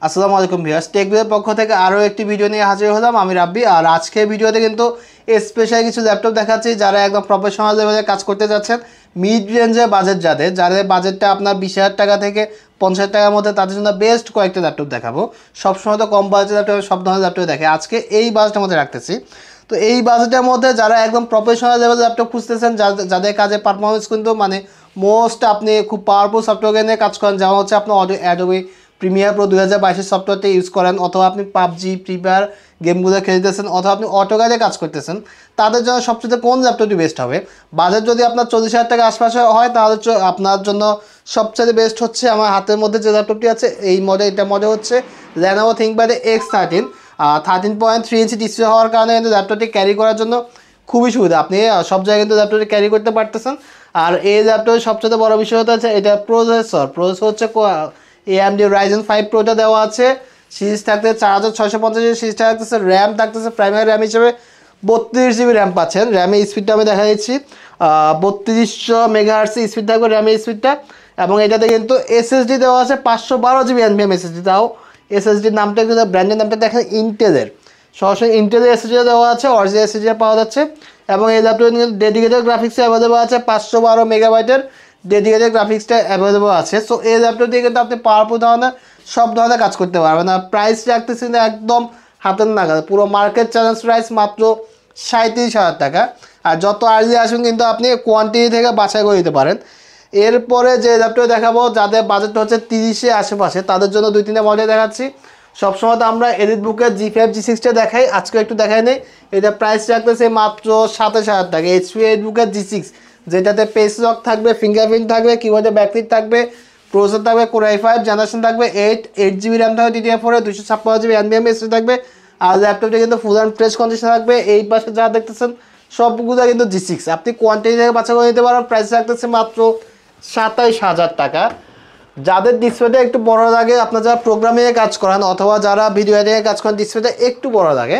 আসসালামু আলাইকুম ভিউয়ার্স, টেকবিলের পক্ষ থেকে আরও একটি ভিডিও নিয়ে হাজির হলাম। আমি রাব্বি। আর আজকের ভিডিওতে কিন্তু স্পেশাল কিছু ল্যাপটপ দেখাচ্ছি যারা একদম প্রফেশনাল লেভেলে কাজ করতে যাচ্ছেন। মিড রেঞ্জে বাজেট যাদের বাজেটটা আপনার 20,000 টাকা থেকে 50,000 টাকার মধ্যে, তাদের জন্য বেস্ট কয়েকটা ল্যাপটপ দেখাবো। সবসময় তো কম বাজেটের ল্যাপটপ সব ধরনের ল্যাপটপ দেখে, আজকে এই বাজেটের মধ্যে রাখতেছি। তো এই বাজেটের মধ্যে যারা একদম প্রফেশনাল লেভেল ল্যাপটপ খুঁজতেছেন, যাদের কাজে পারফরমেন্স কিন্তু মানে মোস্ট, আপনি খুব পাওয়ারফুল সফটওয়্যার নিয়ে কাজ করেন, যেমন হচ্ছে আপনার অ্যাডোবি প্রিমিয়ার প্রো 2022 সফটওয়্যারটি ইউজ করেন, অথবা আপনি পাবজি ফ্রি ফায়ার গেমগুলো খেলতেছেন, অথবা আপনি অটোকারে কাজ করতেছেন, তাদের জন্য সবচেয়ে কোন ল্যাপটপটি বেস্ট হবে? বাজেট যদি আপনার 40,000 টাকা আশপাশে হয়, তাহলে আপনার জন্য সবচেয়ে বেস্ট হচ্ছে আমার হাতের মধ্যে যে ল্যাপটপটি আছে, এই মডেল। এটা মডেল হচ্ছে Lenovo ThinkPad X13। 13.3 inch display হওয়ার কারণে কিন্তু ল্যাপটপটি ক্যারি করার জন্য খুবই সুবিধা। আপনি সব জায়গায় কিন্তু ল্যাপটপটি ক্যারি করতে পারতেছেন। আর এই ল্যাপটপের সবচেয়ে বড় বিষয় হচ্ছে এটা প্রসেসর হচ্ছে AMD Ryzen 5 Proটা দেওয়া আছে। সিরিজ থাকতে 4650 সিরিজটা থাকতেছে। র্যাম থাকতেছে প্রাইমারি র্যাম হিসেবে 32GB র্যাম পাচ্ছেন। র্যামের স্পিডটা আমি দেখা দিচ্ছি, 3200 মেগাহার্টজ স্পিড থাকবে র্যামের স্পিডটা। এবং এটাতে কিন্তু SSD দেওয়া আছে 512GB NVMe SSD। তাও SSDর নামটা কিন্তু ব্র্যান্ডের নামটা দেখেন ইন্টেলের, সরাসরি ইন্টেলের SSD দেওয়া আছে, অরিজিনাল SSD পাওয়া যাচ্ছে। এবং এই ল্যাপটপে কিন্তু ডেডিকেটেড গ্রাফিক্স অ্যাভেলেবল আছে, 512 মেগাবাইটের ডেডিকেটেড গ্রাফিক্সটা অ্যাভেলেবল আছে। সো এই ল্যাপটপ দিয়ে কিন্তু আপনি পাওয়ারফুল ধরনের সব ধরনের কাজ করতে পারবেন। আর প্রাইস রাখতেছি না একদম হাতের নাগালে, পুরো মার্কেট চ্যালেঞ্জ প্রাইস মাত্র 37,000 টাকা। আর যত আর্লি আসুন কিন্তু আপনি কোয়ান্টিটি থেকে বাছাই করে দিতে পারেন। এরপরে যে ল্যাপটপ দেখাবো, যাদের বাজেটটা হচ্ছে 30-এর আশেপাশে, তাদের জন্য 2-3টা মডেল দেখাচ্ছি। সবসময় তো আমরা এলিট বুকের G5 G6টা দেখাই, আজকে একটু দেখাই নেই। এটা প্রাইস রাখতেছে মাত্র 27,000 টাকা। HP এলিট বুকের G6, যেটাতে পেস লক থাকবে, ফিঙ্গারপ্রিন্ট থাকবে, কিবোর্ডে ব্যাকলিট থাকবে, প্রসেসর থাকবে Core i5 জেনারেশন থাকবে 8GB র্যাম থাকবে DDR4 256GB NVMe SSD থাকবে। আর ল্যাপটপটা কিন্তু ফুল অ্যান্ড ফ্রেশ কন্ডিশন থাকবে। এই পাশে যা দেখতেছেন সবগুলো কিন্তু G6। আপনি কোয়ান্টিটি থেকে বাছাই করে নিতে পারেন। প্রাইস রাখতেছে মাত্র 27,000 টাকা। যাদের ডিসপ্লেটা একটু বড় লাগে, আপনার যারা প্রোগ্রামিংয়ে কাজ করেন অথবা যারা ভিডিও এডিটিংয়ে কাজ করেন, ডিসপ্লেটা একটু বড় লাগে,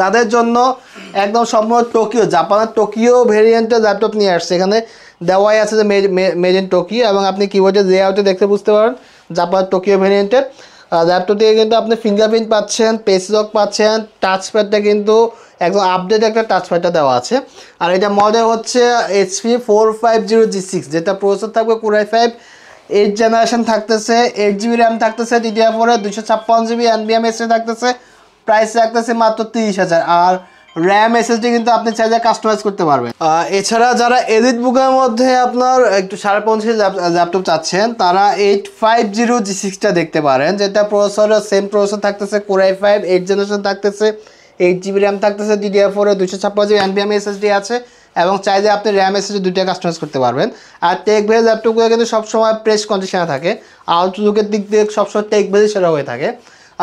তাদের জন্য একদম সম্পূর্ণ টোকিও, জাপানের টোকিও ভেরিয়েন্টের ল্যাপটপ নিয়ে আসছে। এখানে দেওয়াই আছে যে মেড ইন টোকিও, এবং আপনি কিবোর্ডের লেআউটে দেখতে বুঝতে পারেন জাপানের টোকিও ভেরিয়েন্টের ল্যাপটপ থেকে কিন্তু আপনি ফিঙ্গারপ্রিন্ট পাচ্ছেন, পেস লক পাচ্ছেন, টাচপ্যাডটা কিন্তু একদম আপডেট একটা টাচপ্যাডটা দেওয়া আছে। আর এটা মডেল হচ্ছে HP 450 G6, যেটা প্রসেসর থাকবে Core i5 8 জেনারেশন থাকতেছে, 8GB র্যাম থাকতেছে DDR4 256GB NVMe SSD থাকতেছে। প্রাইস রাখতেছে মাত্র 30,000। আর র্যাম SSD কিন্তু আপনি চাইলে কাস্টমাইজ করতে পারবেন। এছাড়া যারা এলিট বুকের মধ্যে আপনার একটু 5.5 ল্যাপটপ চাচ্ছেন, তারা 850 G6টা দেখতে পারেন, যেটা প্রসেসর সেম প্রসেসর থাকতেছে Core i5 8 জেনারেশন থাকতেছে, 8GB র্যাম থাকতেছে DDR4 256GB NVMe SSD আছে। এবং চাইলে আপনি র্যাম SSD দুইটা কাস্টমাইজ করতে পারবেন। আর টেক ভেজ ল্যাপটপগুলো কিন্তু সবসময় প্রেস কন্ডিশনে থাকে, আউটলুকের দিক দিয়ে সবসময় টেক ভেজ সেরা হয়ে থাকে।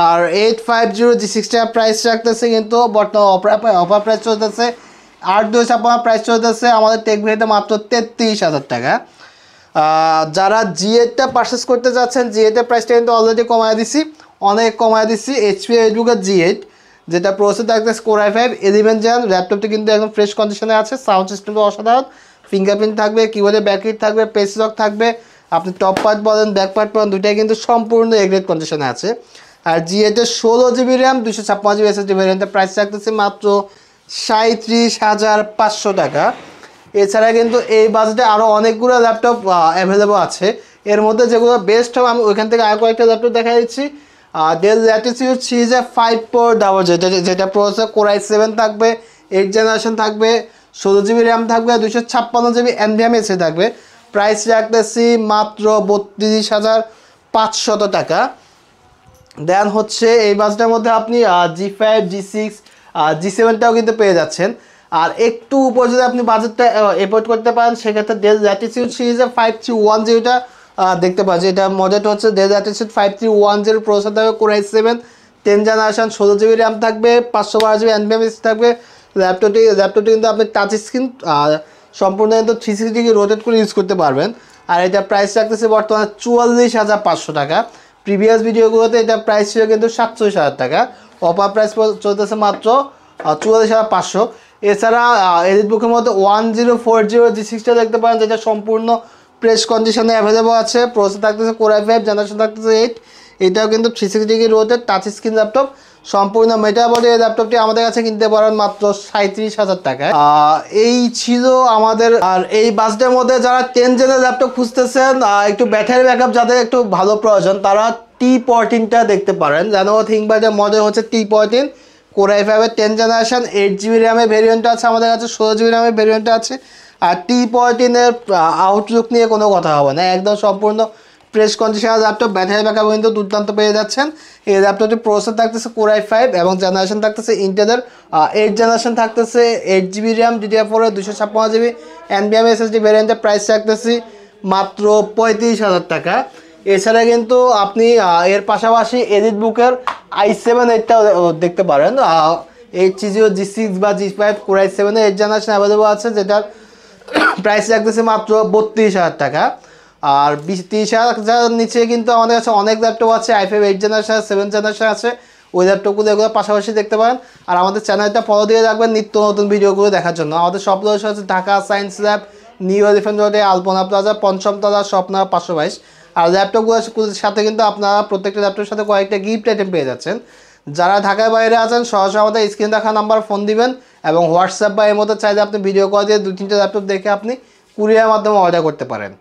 আর 850 G6টা প্রাইস রাখতেছে কিন্তু বর্তমান অফার প্রাইস চলতেছে 8/2 প্রাইস চলতেছে আমাদের টেক ভেজে মাত্র 33,000 টাকা। যারা G8টা পারচেস করতে যাচ্ছেন, G8 এর প্রাইসটা কিন্তু অলরেডি কমায় দিছি, অনেক কমায় দিছি। HP এডুকের G8, যেটা প্রসেসর থাকতেছে Core i5 11 Gen, ল্যাপটপটি কিন্তু একদম ফ্রেশ কন্ডিশনে আছে, সাউন্ড সিস্টেমটা অসাধারণ, ফিঙ্গারপ্রিন্ট থাকবে, কিবোর্ডে ব্যাকলিট থাকবে, পেস লক থাকবে, আপনি টপ পার্ট বলেন ব্যাক পার্ট বলেন দুইটাই কিন্তু সম্পূর্ণ এগ্রেড কন্ডিশনে আছে। আর G8 এর 16GB RAM 256GB SSD ভ্যারিয়েন্টের price রাখতেছে মাত্র 37,500 টাকা। এছাড়া কিন্তু এই বাজেটে আরও অনেকগুলো ল্যাপটপ অ্যাভেলেবল আছে। এর মধ্যে যেগুলো বেস্ট হবে আমি ওইখান থেকে আরও কয়েকটা ল্যাপটপ দেখা দিচ্ছি। ডেল ল্যাটিটিউড সিরিজের 5 Pro ডাবল, যেটা প্রসেসর Core i7 থাকবে, 8 জেনারেশন থাকবে, 16GB র্যাম থাকবে, 256GB NVMe SSD থাকবে। প্রাইস রাখতেছি মাত্র 32,500 টাকা। দেন হচ্ছে এই বাজেটের মধ্যে আপনি G5 G6 G7টাও কিন্তু পেয়ে যাচ্ছেন। আর একটু উপর যদি আপনি বাজেটটা এফোর্ড করতে পারেন, সেক্ষেত্রে ডেল ল্যাটিটিউড সিরিজের 5310টা দেখতে পাচ্ছি। এটা মডেলটা হচ্ছে ডেল ল্যাটিটিউড 5310, প্রসেসর থাকবে Core i7 10 generation, 16GB RAM থাকবে, 512GB NVMe SSD থাকবে। ল্যাপটপটি কিন্তু আপনি টাচ স্ক্রিন সম্পূর্ণ কিন্তু 360 ডিগ্রি রোটেট করে ইউজ করতে পারবেন। আর এটা প্রাইস রাখতেছে বর্তমানে 44,500 টাকা। প্রিভিয়াস ভিডিওগুলোতে এটা প্রাইস ছিল কিন্তু 47,000 টাকা। অফার প্রাইস চলতেছে মাত্র 44,500। এছাড়া এলিট বুকের মধ্যে 1040 G6টা দেখতে পারেন, যেটা সম্পূর্ণ প্রেস কন্ডিশনে অ্যাভেলেবল আছে। প্রসেসর থাকতেছে Core i5 জেনারেশন থাকতেছে 8, এটাও কিন্তু 360 degree rotate touch screen laptop, সম্পূর্ণ মেটাল বডি। এই ল্যাপটপটি আমাদের কাছে কিনতে পারেন মাত্র 37,000 টাকায়। এই ছিল আমাদের। আর এই বাজেটের মধ্যে যারা 10 জেনের ল্যাপটপ খুঁজতেছেন, একটু ব্যাটারি ব্যাকআপ যাদের একটু ভালো প্রয়োজন, তারা T14টা দেখতে পারেন। জানো থিংকপ্যাডের মডেল হচ্ছে T14 Core i5-এর 10 জেনারেশন, 8GB র্যামের ভেরিয়েন্ট আছে আমাদের কাছে, 16GB র্যামের ভেরিয়েন্ট আছে। আর T14-এর আউটলুক নিয়ে কোনো কথা হবে না, একদম সম্পূর্ণ fresh conditional laptop. Battery backup কিন্তু দুর্দান্ত পেয়ে যাচ্ছেন। এই ল্যাপটপটি প্রসেসর থাকতেছে Core i5 এবং জেনারেশন থাকতেছে ইন্টেলের 8 জেনারেশন থাকতেছে, 8GB র্যাম, DDR4-এর 256GB NVMe SSD ভেরিয়েন্টের প্রাইস থাকতেছে মাত্র 35,000 টাকা। এছাড়া কিন্তু আপনি এর পাশাপাশি এডিট বুকের i7 8টাও দেখতে পারেন। 830 G6 বা G5 Core i7-এর 8 জেনারেশন অ্যাভেলেবল আছে, যেটার প্রাইস রাখতেছে মাত্র 32,000 টাকা। আর 30,000 নিচে কিন্তু আমাদের কাছে অনেক ল্যাপটপ আছে, i5 8 জেনারেশন 7 জেনারেশন আছে। ওই ল্যাপটপগুলো এগুলো পাশাপাশি দেখতে পারেন। আর আমাদের চ্যানেলটা ফলো দিয়ে রাখবেন নিত্য নতুন ভিডিওগুলো দেখার জন্য। আমাদের সব লোকেশন হচ্ছে Dhaka science lab, new elephant রোডে, আলপনা প্লাজা, পঞ্চম তলা, স্বপ্না 522। আর ল্যাপটপগুলোর সাথে কিন্তু আপনারা প্রত্যেকটা ল্যাপটপের সাথে কয়েকটা গিফট আইটেম পেয়ে যাচ্ছেন। যারা ঢাকার বাইরে আছেন সরাসরি আমাদের স্ক্রিন দেখা নাম্বার ফোন দিবেন, এবং হোয়াটসঅ্যাপ বা এর মধ্যে চাইলে আপনি ভিডিও কল দিয়ে 2-3টা ল্যাপটপ দেখে আপনি কুরিয়ার মাধ্যমে অর্ডার করতে পারেন।